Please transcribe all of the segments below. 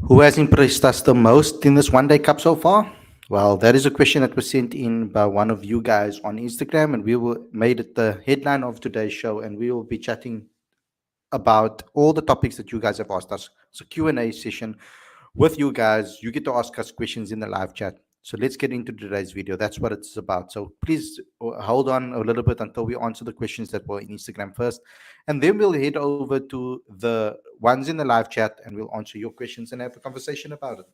Who has impressed us the most in this one day cup so far? Well, that is a question that was sent in by one of you guys on Instagram, and we will made it the headline of today's show, and we will be chatting about all the topics that you guys have asked us. It's a Q&A session with you guys. You get to ask us questions in the live chat. So let's get into today's video. That's what it's about. So please hold on a little bit until we answer the questions that were in Instagram first. And then we'll head over to the ones in the live chat and we'll answer your questions and have a conversation about it.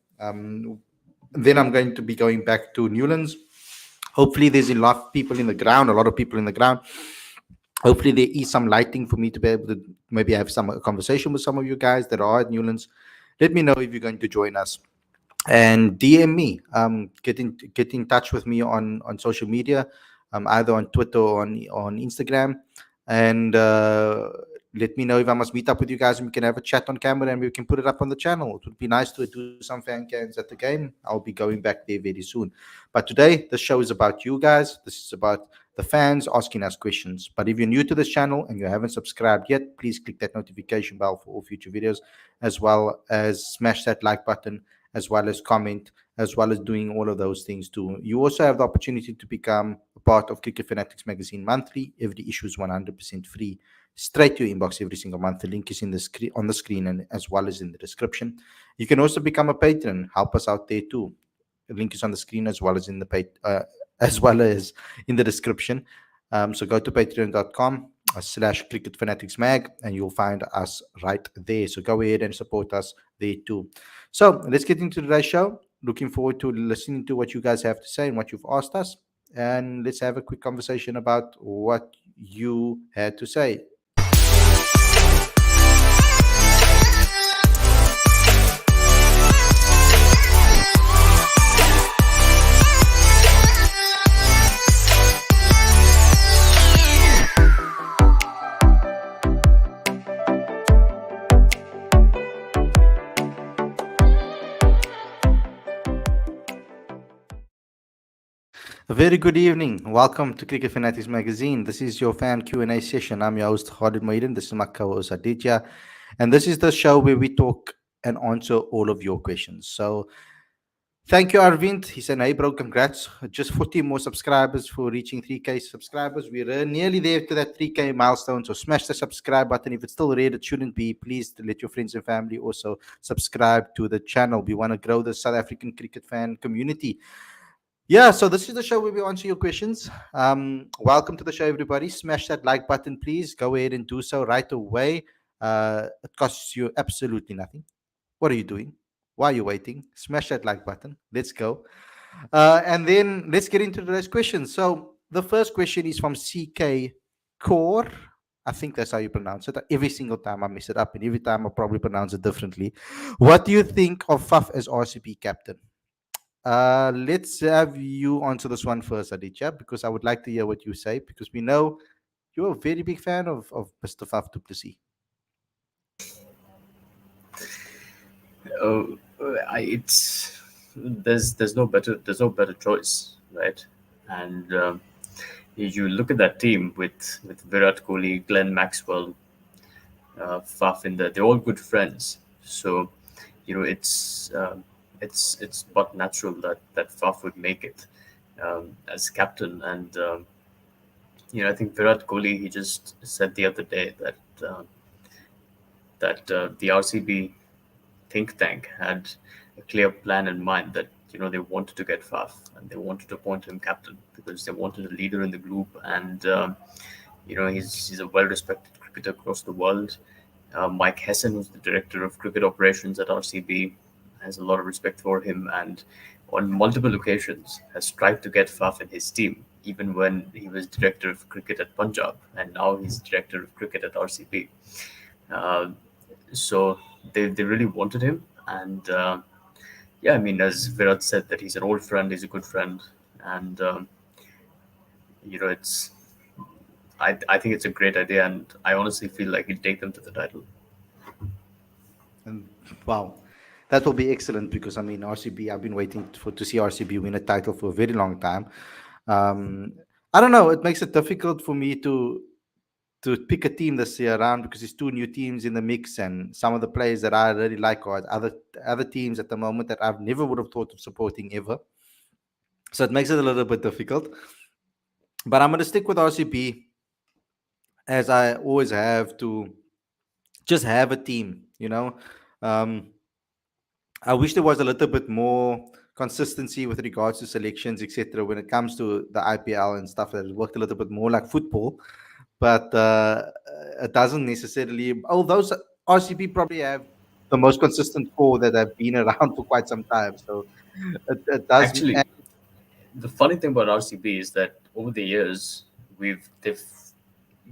Then I'm going to be going back to Newlands. Hopefully there's a lot of people in the ground, a lot of people in the ground. Hopefully there is some lighting for me to be able to maybe have some conversation with some of you guys that are at Newlands. Let me know if you're going to join us, and DM me. Get in touch with me on social media, either on Twitter or on Instagram, and let me know if I must meet up with you guys and we can have a chat on camera and we can put it up on the channel. It would be nice to do some fan cams at the game. I'll be going back there very soon. But today, the show is about you guys. This is about the fans asking us questions. But if you're new to this channel and you haven't subscribed yet, please click that notification bell for all future videos, as well as smash that like button, as well as comment, as well as doing all of those things too. You also have the opportunity to become a part of Cricket Fanatics Magazine monthly. Every issue is 100% free, straight to your inbox every single month. The link is in the on the screen and as well as in the description. You can also become a patron. Help us out there too. The link is on the screen as well as in the as well as in the description. So go to patreon.com/Cricket Fanatics Mag and you'll find us right there. So go ahead and support us there too. So let's get into today's show. Looking forward to listening to what you guys have to say and what you've asked us. And let's have a quick conversation about what you had to say. A very good evening. Welcome to Cricket Fanatics Magazine. This is your fan Q&A session. I'm your host, Khalid Maiden. This is my co-host, Aditya. And this is the show where we talk and answer all of your questions. So thank you, Arvind. He said, hey, bro, congrats. Just 40 more subscribers for reaching 3K subscribers. We're nearly there to that 3K milestone. So smash the subscribe button. If it's still red, it shouldn't be. Please let your friends and family also subscribe to the channel. We want to grow the South African cricket fan community. Yeah, so this is the show where we answer your questions. Welcome to the show, everybody. Smash that like button, please. Go ahead and do so right away. It costs you absolutely nothing. What are you doing? Why are you waiting? Smash that like button. Let's go. And then let's get into today's questions. So the first question is from CK Core. I think that's how you pronounce it. Every single time I mess it up, and every time I probably pronounce it differently. What do you think of Faf as RCB captain? Let's have you answer this one first, Aditya, because I would like to hear what you say, because we know you're a very big fan of Mr. Faf du Plessis. It's there's no better choice, right? And you look at that team with Virat Kohli, Glenn Maxwell, Faf in there. They're all good friends, so it's but natural that Faf would make it as captain. And I think Virat Kohli, he just said the other day that the RCB think tank had a clear plan in mind, that they wanted to get Faf and they wanted to appoint him captain because they wanted a leader in the group. And he's a well-respected cricketer across the world. Mike Hessen, who's the director of cricket operations at RCB, has a lot of respect for him, and on multiple occasions has tried to get Faf in his team, even when he was director of cricket at Punjab, and now he's director of cricket at RCB. So they really wanted him. And I mean, as Virat said, that he's an old friend, he's a good friend, and it's I think it's a great idea, and I honestly feel like he'll take them to the title. And wow, that will be excellent, because I mean, RCB, I've been waiting to see RCB win a title for a very long time. I don't know, it makes it difficult for me to to pick a team this year around because there's two new teams in the mix, and some of the players that I really like are other teams at the moment that I've never would have thought of supporting ever. So it makes it a little bit difficult. But I'm going to stick with RCB as I always have to just have a team. Um, I wish there was a little bit more consistency with regards to selections, etc. When it comes to the IPL and stuff, that it worked a little bit more like football, but it doesn't necessarily. Oh, those RCB probably have the most consistent core that have been around for quite some time. So it does. Actually, the funny thing about RCB is that over the years, they've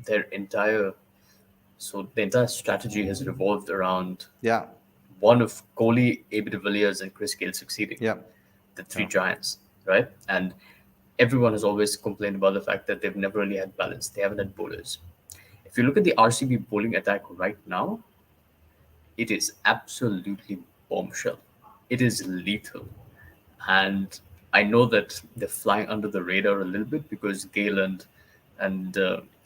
their entire the entire strategy has revolved around Yeah, one of Kohli, AB de Villiers, and Chris Gayle succeeding, yeah, the three giants, right? And everyone has always complained about the fact that they've never really had balance. They haven't had bowlers. If you look at the RCB bowling attack right now, it is absolutely bombshell. It is lethal. And I know that they're flying under the radar a little bit because Gale and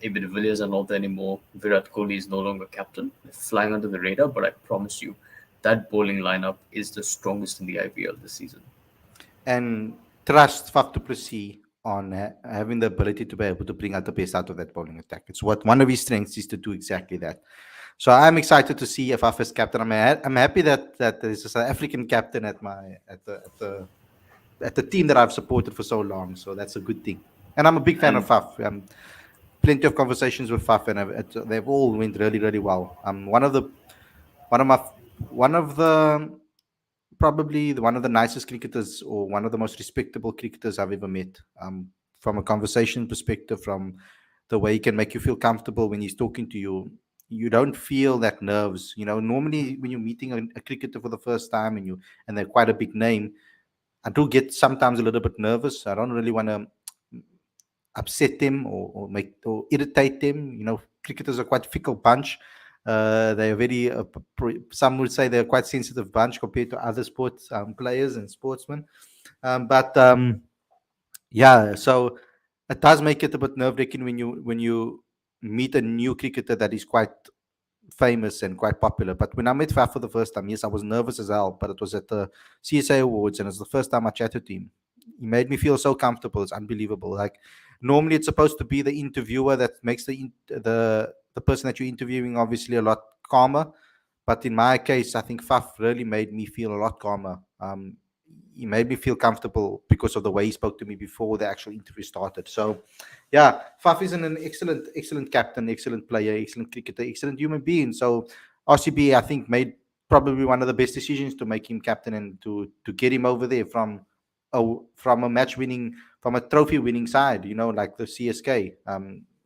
AB de Villiers are not there anymore. Virat Kohli is no longer captain. They're flying under the radar, but I promise you, that bowling lineup is the strongest in the IPL this season. and trust Faf du Plessis on having the ability to be able to bring out the best out of that bowling attack. It's what one of his strengths is to do exactly that. So I'm excited to see if Faf is captain. I'm happy that there's a South African captain at the team that I've supported for so long. So that's a good thing. And I'm a big fan of And Faf. Plenty of conversations with Faf, and they've all went really, really well. One of my one of the probably one of the nicest cricketers or one of the most respectable cricketers I've ever met. From a conversation perspective, from the way he can make you feel comfortable when he's talking to you, you don't feel that nerves. Normally when you're meeting a cricketer for the first time and they're quite a big name, I do get sometimes a little bit nervous. I don't really want to upset them or irritate them. Cricketers are quite fickle bunch. They are very. Some would say they're quite sensitive bunch compared to other sports players and sportsmen. But yeah, so it does make it a bit nerve wracking when you meet a new cricketer that is quite famous and quite popular. But when I met Faf for the first time, yes, I was nervous as hell, but it was at the CSA Awards, and it's the first time I chatted to him. He made me feel so comfortable. It's unbelievable. Like normally, it's supposed to be the interviewer that makes the person that you're interviewing obviously a lot calmer. But in my case, I think Faf really made me feel a lot calmer. He made me feel comfortable because of the way he spoke to me before the actual interview started. So, yeah, Faf is an excellent captain, excellent player, excellent cricketer, excellent human being. So, RCB, I think, made probably one of the best decisions to make him captain and to get him over there from a match winning, from a trophy winning side, like the CSK,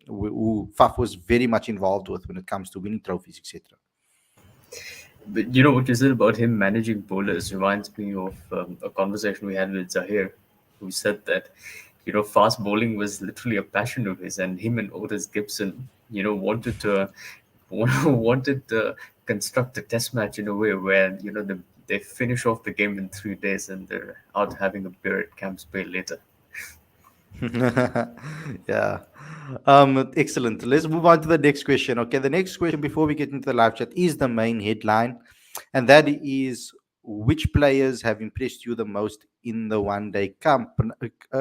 who Faf was very much involved with when it comes to winning trophies, etc. but you know what you said about him managing bowlers reminds me of a conversation we had with Zahir, who said that fast bowling was literally a passion of his, and him and Otis Gibson, wanted to wanted to construct a test match in a way where they finish off the game in 3 days and they're out having a beer at Camps Bay later. Yeah. Excellent. Let's move on to the next question. Okay, the next question before we get into the live chat is the main headline, and that is which players have impressed you the most in the one day camp?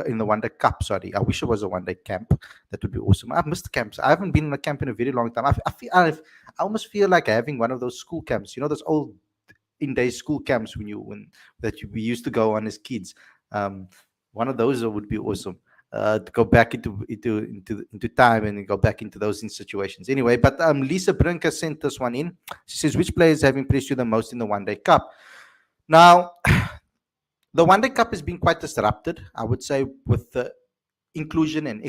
In the one day cup, sorry. I wish it was a one day camp. That would be awesome. I've missed camps. I haven't been in a camp in a very long time. I almost feel like having one of those school camps. Those old in-day school camps we used to go on as kids. Um, One of those would be awesome. To go back into time and go back into those situations. Anyway, but Lisa Brinker sent this one in. She says, "Which players have impressed you the most in the One Day Cup?" Now, the One Day Cup has been quite disrupted, I would say, with the inclusion and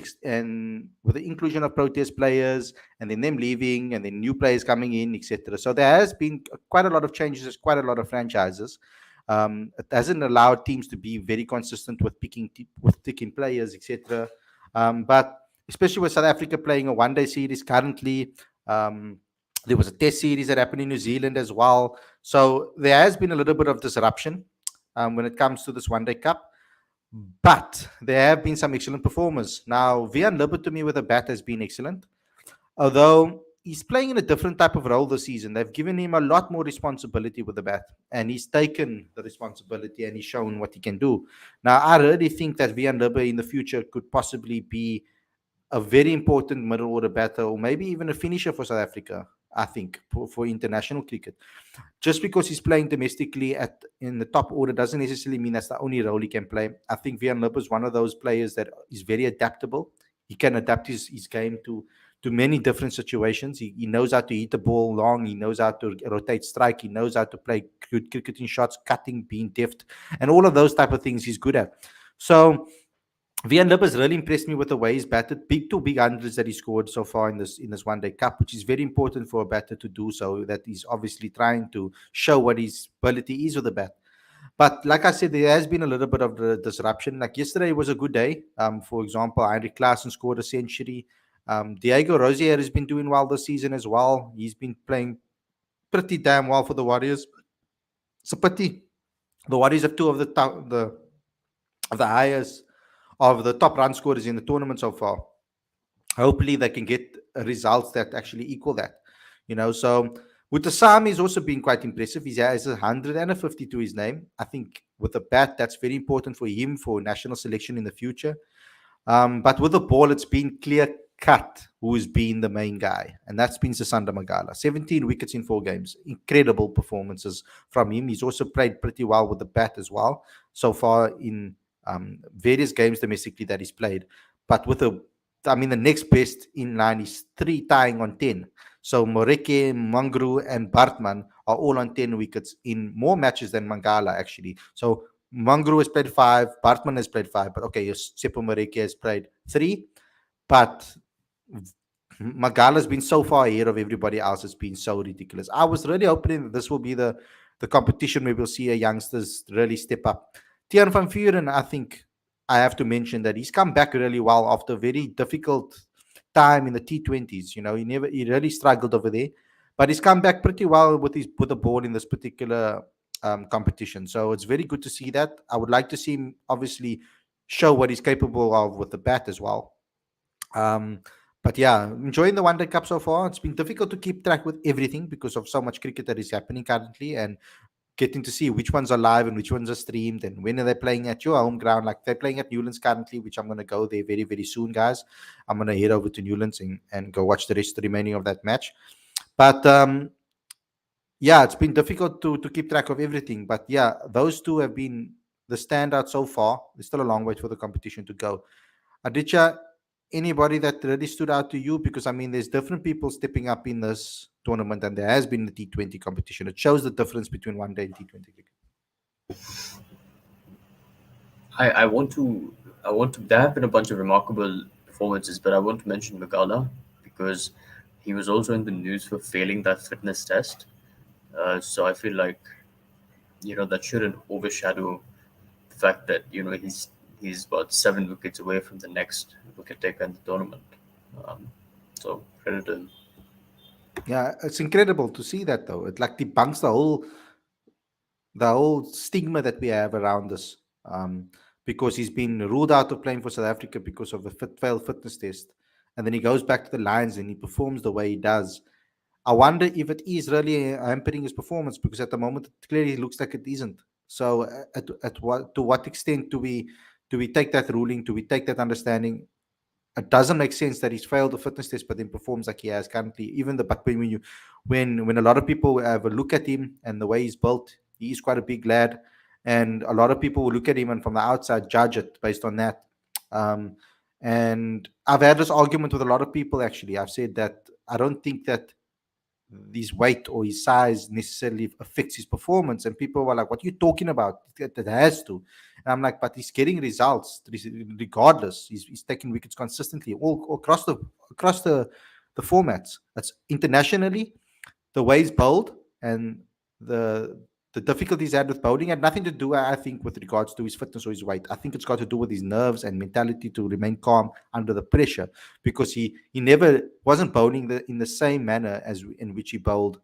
with the inclusion of protest players and then them leaving and then new players coming in, etc. So there has been quite a lot of changes, quite a lot of franchises. It hasn't allowed teams to be very consistent with picking players, etc. But especially with South Africa playing a one-day series currently, there was a test series that happened in New Zealand as well. So there has been a little bit of disruption when it comes to this one-day cup. But there have been some excellent performers. Now, Vian Libber to me with a bat has been excellent. Although he's playing in a different type of role this season. They've given him a lot more responsibility with the bat, and he's taken the responsibility and he's shown what he can do. Now, I really think that Vian Libbe in the future could possibly be a very important middle order batter, or maybe even a finisher for South Africa. I think for international cricket, just because he's playing domestically at in the top order doesn't necessarily mean that's the only role he can play. I think Vian Lip is one of those players that is very adaptable. He can adapt his game to many different situations. He knows how to hit the ball long. He knows how to rotate strike. He knows how to play good cricketing shots, cutting, being deft, and all of those type of things he's good at. So Vian Lip has really impressed me with the way he's batted. Big hundreds that he scored so far in this one day cup, which is very important for a batter to do so. That he's obviously trying to show what his ability is with the bat. But like I said, there has been a little bit of the disruption. Like yesterday was a good day. For example, Heinrich Klaassen scored a century. Diego Rosier has been doing well this season as well. He's been playing pretty damn well for the Warriors. It's a pity the Warriors have two of the highest of the top run scorers in the tournament so far. Hopefully, they can get results that actually equal that. So with the Sam, he's also been quite impressive. He has 150 to his name. I think with the bat, that's very important for him for national selection in the future. But with the ball, it's been clear cut who's been the main guy, and that's been Sasanda Magala. 17 wickets in 4 games. Incredible performances from him. He's also played pretty well with the bat as well so far in various games domestically that he's played. But the next best in line is 3 tying on 10. So Moreke, Mangru, and Bartman are all on 10 wickets in more matches than Mangala, actually. So Mangru has played 5, Bartman has played 5, but okay, Sepo Moreke has played 3. But Magala's been so far ahead of everybody else. It's been so ridiculous. I was really hoping that this will be the competition where we'll see a youngsters really step up. Tian van Vuren, I think I have to mention that he's come back really well after a very difficult time in the T20s. He really struggled over there, but he's come back pretty well with the ball in this particular competition. So it's very good to see that. I would like to see him obviously show what he's capable of with the bat as well. But yeah, enjoying the One Day Cup so far. It's been difficult to keep track with everything because of so much cricket that is happening currently, and getting to see which ones are live and which ones are streamed and when are they playing at your home ground. Like they're playing at Newlands currently, which I'm going to go there very, very soon, guys. I'm going to head over to Newlands and go watch the rest of the remaining of that match. But yeah, it's been difficult to keep track of everything. But yeah, those two have been the standout so far. There's still a long way for the competition to go. Aditya, anybody that really stood out to you? Because there's different people stepping up in this tournament, and there has been the T20 competition. It shows the difference between one day and T20 cricket. I want to there have been a bunch of remarkable performances, but I want to mention Magala because he was also in the news for failing that fitness test. So I feel like that shouldn't overshadow the fact that he's about 7 wickets away from the next wicket taker in the tournament. So credit to him. Yeah, it's incredible to see that though. It like debunks the whole stigma that we have around this. Because he's been ruled out of playing for South Africa because of a failed fitness test, and then he goes back to the Lions and he performs the way he does. I wonder if it is really hampering his performance, because at the moment it clearly looks like it isn't. So, to what extent do we take that ruling? Do we take that understanding? It doesn't make sense that he's failed the fitness test but then performs like he has currently. Even the but when a lot of people have a look at him and the way he's built, he is quite a big lad, and a lot of people will look at him and from the outside judge it based on that. Um, and I've had this argument with a lot of people. Actually, I've said that I don't think that his weight or his size necessarily affects his performance. And people were like, "What are you talking about? It has to." And I'm like, "But he's getting results regardless. He's taking wickets consistently all across the formats. That's internationally, the way he's bowled and the the difficulties he had with bowling had nothing to do, I think, with regards to his fitness or his weight. I think it's got to do with his nerves and mentality to remain calm under the pressure, because he never wasn't bowling in the same manner as in which he bowled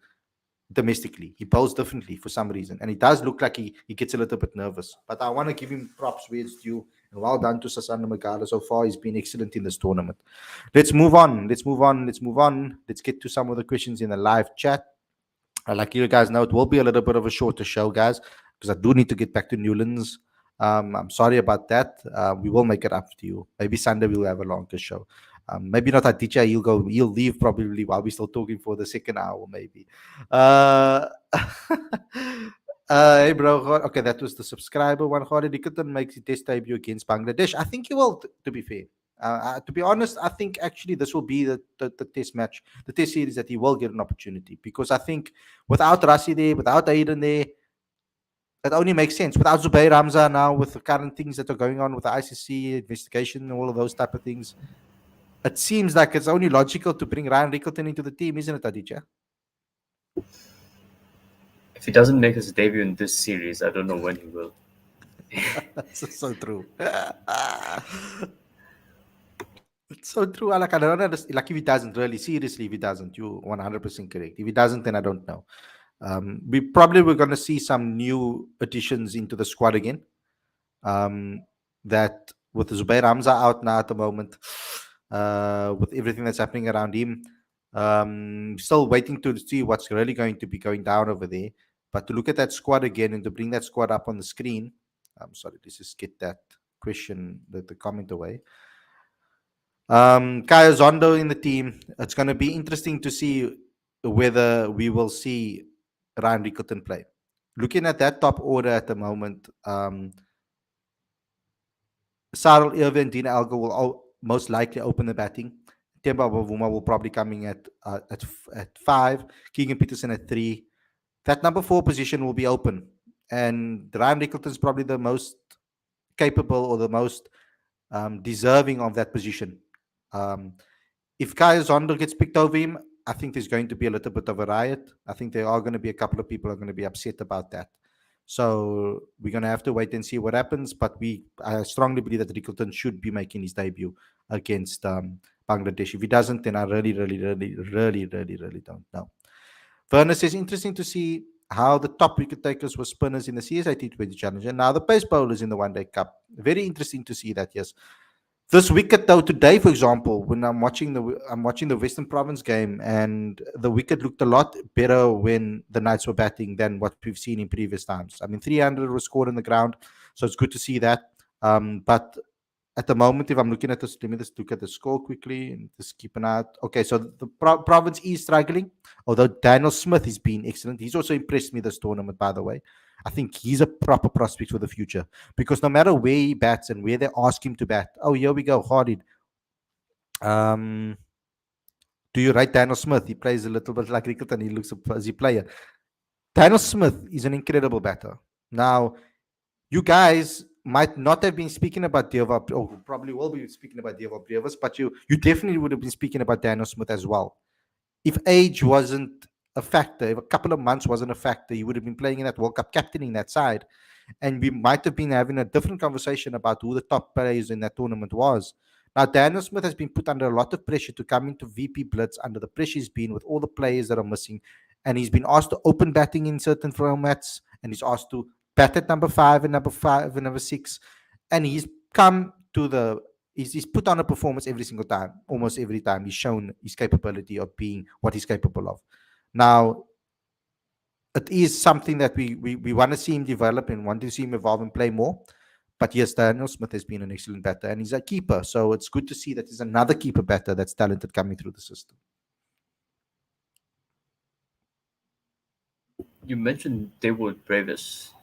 domestically. He bowls differently for some reason, and it does look like he gets a little bit nervous. But I want to give him props where it's due, And well done to Sasana Magala. So far, he's been excellent in this tournament. Let's move on. Let's move on. Let's move on. Let's get to some of the questions in the live chat. Like you guys know, it will be a little bit of a shorter show, guys, because I do need to get back to Newlands. I'm sorry about that. We will make it up to you. Maybe Sunday we'll have a longer show. Maybe not at DJ. He'll leave probably while we're still talking for the second hour, maybe. Uh, hey, bro. Okay, that was the subscriber one. Khalid Ikson makes his test debut against Bangladesh. I think he will, to be fair. To be honest, I think actually this will be the test match, the test series that he will get an opportunity because I think without Rasi there, without Aiden there, it only makes sense. Without Zubair Ramza now, with the current things that are going on with the ICC investigation and all of those type of things, it seems like it's only logical to bring Ryan Rickleton into the team, isn't it, Aditya? If he doesn't make his debut in this series, I don't know when he will. That's so true. It's so true. Like, I don't understand. Like, if he doesn't, really, seriously, if he doesn't, you're 100% correct. If he doesn't, then I don't know. We probably were going to see some new additions into the squad again. That with Zubair Hamza out now at the moment, with everything that's happening around him, still waiting to see what's really going to be going down over there. But to look at that squad again and to bring that squad up on the screen, I'm sorry, let's just get that question, the comment away. Kaya Zondo in the team. It's going to be interesting to see whether we will see Ryan Rickleton play. Looking at that top order at the moment, Sarel Irvin and Dina Algo will most likely open the batting. Temba Bavuma will probably coming at 5. Keegan Peterson at 3. That number 4 position will be open. And Ryan Rickleton is probably the most capable or the most deserving of that position. If Kaya Zondo gets picked over him, I think there's going to be a little bit of a riot. I think there are going to be a couple of people are going to be upset about that. So we're going to have to wait and see what happens. But I strongly believe that Rickleton should be making his debut against Bangladesh. If he doesn't, then I really don't know. Werner says, interesting to see how the top wicket takers were spinners in the CSA T20 Challenge and now the pace bowlers in the One Day Cup. Very interesting to see that, yes. This wicket, though, today, for example, when I'm watching the Western Province game, and the wicket looked a lot better when the Knights were batting than what we've seen in previous times. I mean, 300 was scored on the ground, so it's good to see that. But at the moment, if I'm looking at this, let me just look at the score quickly and just keep an eye out. Okay, so the province is struggling, although Daniel Smith has been excellent. He's also impressed me this tournament, by the way. I think he's a proper prospect for the future because no matter where he bats and where they ask him to bat, oh, here we go, Hardid. Do you rate Daniel Smith? He plays a little bit like Rickleton. He looks as a player. Daniel Smith is an incredible batter. Now, you guys might not have been speaking about Deva, or probably will be speaking about Deva Brevis, but you definitely would have been speaking about Daniel Smith as well. If age wasn't a factor, if a couple of months wasn't a factor, he would have been playing in that World Cup, captaining that side. And we might have been having a different conversation about who the top players in that tournament was. Now, Daniel Smith has been put under a lot of pressure to come into VP Blitz under the pressure he's been with all the players that are missing. And he's been asked to open batting in certain formats, and he's asked to bat at number 5 and number 6. And he's come to he's put on a performance every single time, almost every time. He's shown his capability of being what he's capable of. Now, it is something that we want to see him develop and want to see him evolve and play more. But yes, Daniel Smith has been an excellent batter and he's a keeper. So it's good to see that there's another keeper batter that's talented coming through the system. You mentioned David Brevis,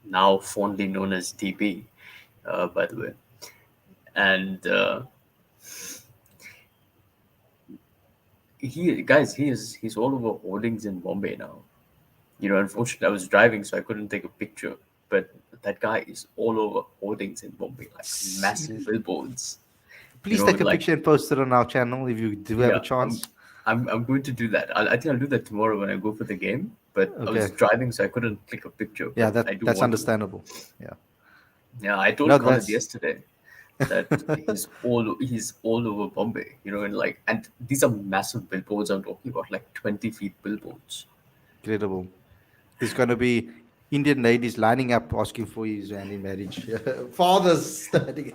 now fondly known as DB, by the way. And he's all over hoardings in Bombay now. You know, unfortunately, I was driving, so I couldn't take a picture. But that guy is all over hoardings in Bombay, like massive billboards. Please take a picture and post it on our channel if you do have a chance. I'm going to do that. I think I'll do that tomorrow when I go for the game. But okay. I was driving, so I couldn't click a picture. Yeah, that's understandable. Yeah, I told Colin yesterday that he's all over Bombay. You know, and these are massive billboards. I'm talking about like 20 feet billboards. Incredible. There's going to be Indian ladies lining up asking for his hand in marriage. Fathers standing.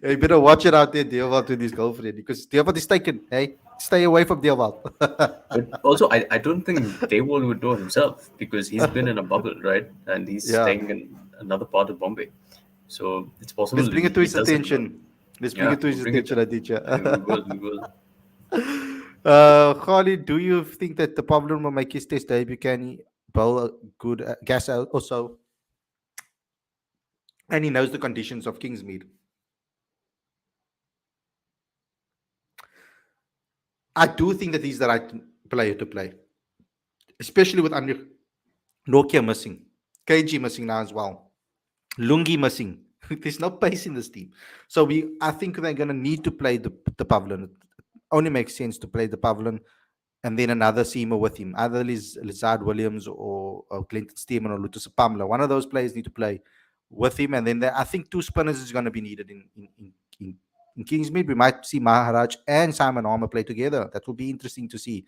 You better watch it out there, Deovat, with his girlfriend because Deovat is taken. Hey, stay away from Deovat. But also, I don't think Dewal would know himself because he's been in a bubble, right? And he's Yeah. staying in another part of Bombay. So it's Let's possible bring it to he his doesn't know. attention. Let's bring Yeah, it to we'll his bring it. attention, We Aditya. will, we will. Khalid, do you think that the problem will make his test debut? Can he bowl a good gas out also? And he knows the conditions of Kingsmead. I do think that he's the right player to play, especially with under Nokia missing, KG missing now as well, Lungi missing. There's no pace in this team, so I think they're going to need to play the Pavlin. It only makes sense to play the Pavlin and then another seamer with him, either Lizard Williams or Clinton Steeman or Lutus Pamela. One of those players need to play with him, and then I think two spinners is going to be needed in in Kingsmead. We might see Maharaj and Simon Armour play together. That will be interesting to see.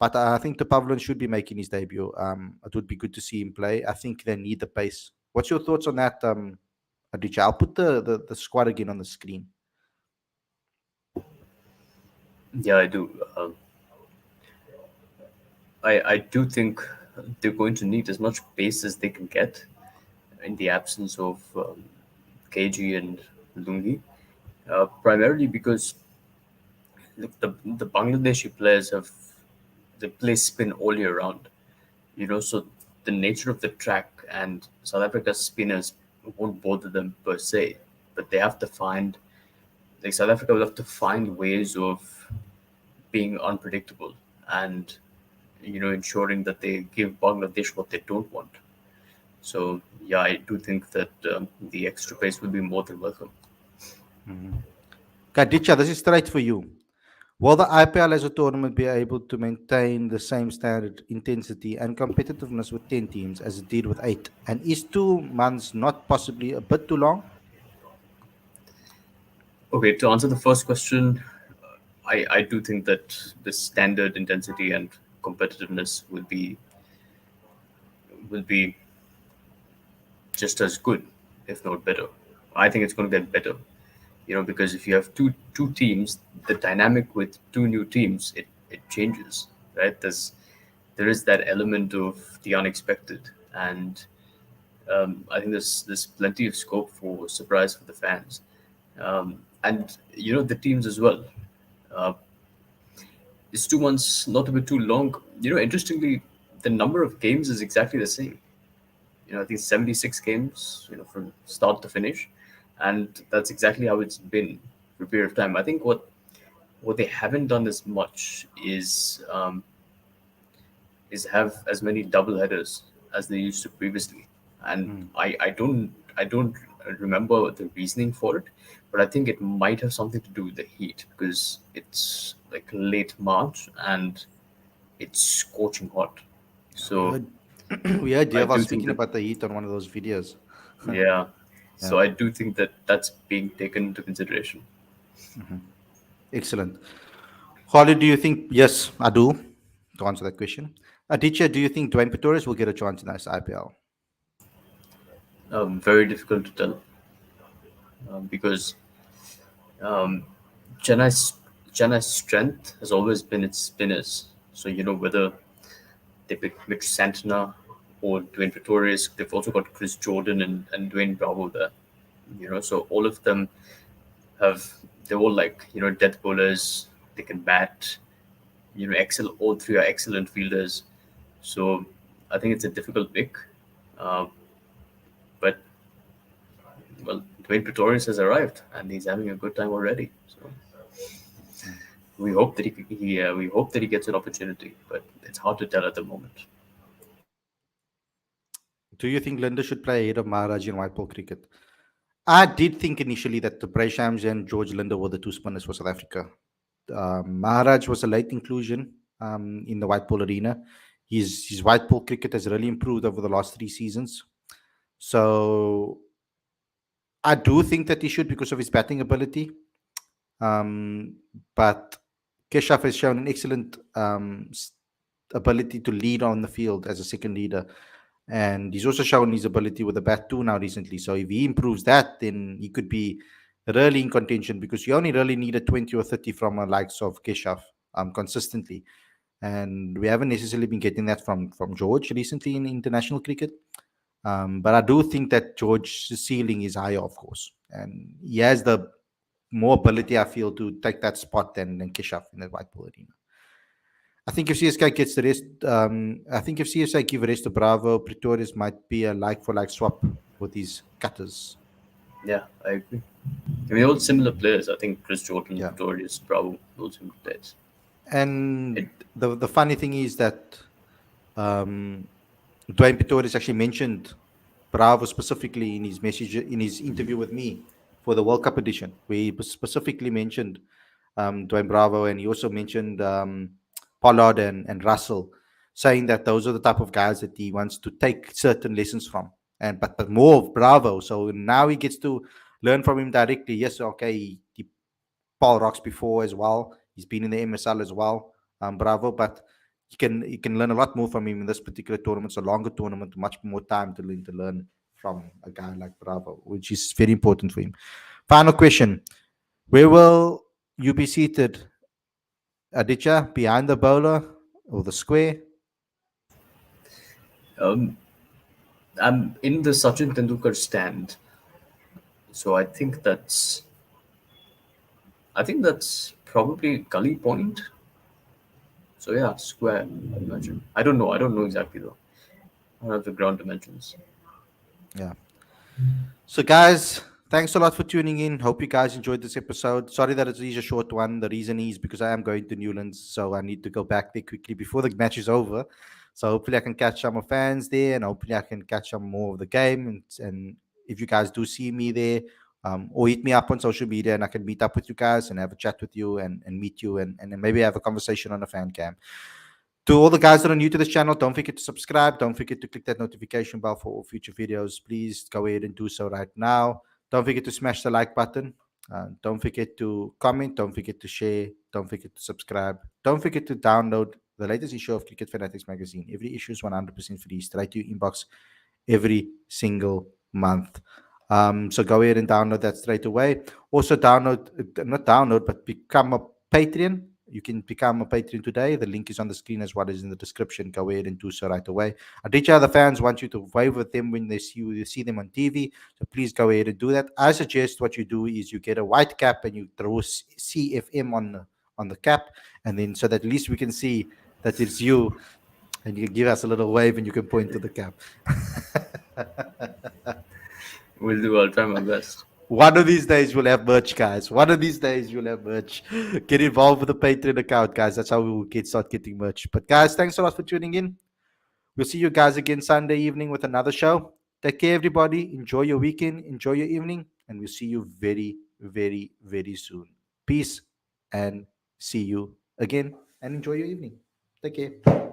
But I think the Pavlin should be making his debut. It would be good to see him play. I think they need the pace. What's your thoughts on that, Aditya? I'll put the squad again on the screen. Yeah, I do. I do think they're going to need as much pace as they can get in the absence of KG and Lungi, primarily because the Bangladeshi players have they play spin all year round. So the nature of the track and South Africa's spinners won't bother them per se, but they have to find like South Africa will have to find ways of being unpredictable and ensuring that they give Bangladesh what they don't want. So yeah, I do think that the extra pace will be more than welcome. Mhm. Aditya, this is straight for you. Will the IPL as a tournament be able to maintain the same standard, intensity, and competitiveness with 10 teams as it did with 8? And is 2 months not possibly a bit too long? Okay, to answer the first question, I do think that the standard intensity and competitiveness will be just as good, if not better. I think it's going to get better, because if you have two teams, the dynamic with two new teams it changes, right? There is that element of the unexpected, and I think there's plenty of scope for surprise for the fans, and the teams as well. Uh, is 2 months not a bit too long? Interestingly, the number of games is exactly the same. I think 76 games, from start to finish, and that's exactly how it's been for a period of time. I think what they haven't done as much is have as many double headers as they used to previously, and Mm. I don't remember the reasoning for it, but I think it might have something to do with the heat because it's like late March and it's scorching hot. We So heard, we heard I Deva do think speaking that about the heat on one of those videos. yeah, Yeah. so I do think that that's being taken into consideration. Mhm. Excellent. Holly, do you think? Yes, I do. To answer that question, Aditya, do you think Dwayne Pretorius will get a chance in this IPL? Very difficult to tell because um, Chennai's Chennai's strength has always been its spinners. So whether they pick Mitch Santana or Dwayne Pretorius, they've also got Chris Jordan and Dwayne Bravo there. So all of them have they're all like death bowlers. They can bat. All three are excellent fielders. So I think it's a difficult pick. Uh, but well, Dwayne Pretorius has arrived and he's having a good time already. So we hope that he gets an opportunity, but it's hard to tell at the moment. Do you think Linda should play ahead of Maharaj in white ball cricket? I did think initially that the Breshams and George Linda were the two spinners for South Africa. Maharaj was a late inclusion in the white ball arena. His white ball cricket has really improved over the last 3 seasons. So I do think that he should because of his batting ability. Um, but Keshav has shown an excellent ability to lead on the field as a second leader. And he's also shown his ability with the bat too now recently. So if he improves that, then he could be really in contention, because you only really need a 20 or 30 from a likes of Keshav consistently. And we haven't necessarily been getting that from George recently in international cricket. But I do think that George's ceiling is higher, of course, and he has the more ability, I feel, to take that spot than Keshav in the white ball arena. I think if CSK gets the rest, I think if CSK give a rest to Bravo, Pretorius might be a like for like swap with these cutters. Yeah, I agree. I mean, all similar players. I think Chris Jordan, Yeah. Pretorius, Bravo, all similar players. It, And the funny thing is that um, Dwayne Pretorius actually mentioned Bravo specifically in his message, in his interview with me for the World Cup edition, where he specifically mentioned Dwayne Bravo, and he also mentioned Pollard and Russell, saying that those are the type of guys that he wants to take certain lessons from, and but more of Bravo. So now he gets to learn from him directly. Yes, okay, he Paul Rocks before as well. He's been in the MSL as well, Bravo, but you can learn a lot more from him in this particular tournament. It's a longer tournament, much more time to learn from a guy like Bravo, which is very important for him. Final question: where will you be seated, Aditya? Behind the bowler or the square? um, I'm in the Sachin Tendulkar stand, so I think that's probably gully point. So yeah, square. I imagine. I don't know. I don't know exactly though. I don't have the ground dimensions. Yeah. So, guys, thanks a lot for tuning in. Hope you guys enjoyed this episode. Sorry that it is a short one. The reason is because I am going to Newlands, so I need to go back there quickly before the match is over. So, hopefully, I can catch some of fans there, and hopefully, I can catch some more of the game. And if you guys do see me there, or hit me up on social media, and I can meet up with you guys and have a chat with you and meet you, and then maybe have a conversation on a fan cam. To all the guys that are new to this channel, don't forget to subscribe. Don't forget to click that notification bell for all future videos. Please go ahead and do so right now. Don't forget to smash the like button. Don't forget to comment. Don't forget to share. Don't forget to subscribe. Don't forget to download the latest issue of Cricket Fanatics Magazine. Every issue is 100% free, straight to your inbox every single month. So go ahead and download that straight away. Also, not download, but become a Patreon. You can become a Patreon today. The link is on the screen as well as in the description. Go ahead and do so right away. Aditya, the fans want you to wave with them when they see them on TV. So please go ahead and do that. I suggest what you do is you get a white cap and you throw CFM on the cap, and then so that at least we can see that it's you, and you can give us a little wave and you can point to the cap. Will do. I'll try my best. One of these days we'll have merch, guys. One of these days you'll have merch. Get involved with the Patreon account, guys. That's how we will start getting merch. But guys, thanks a lot for tuning in. We'll see you guys again Sunday evening with another show. Take care, everybody. Enjoy your weekend. Enjoy your evening. And we'll see you very, very, very soon. Peace and see you again. And enjoy your evening. Take care.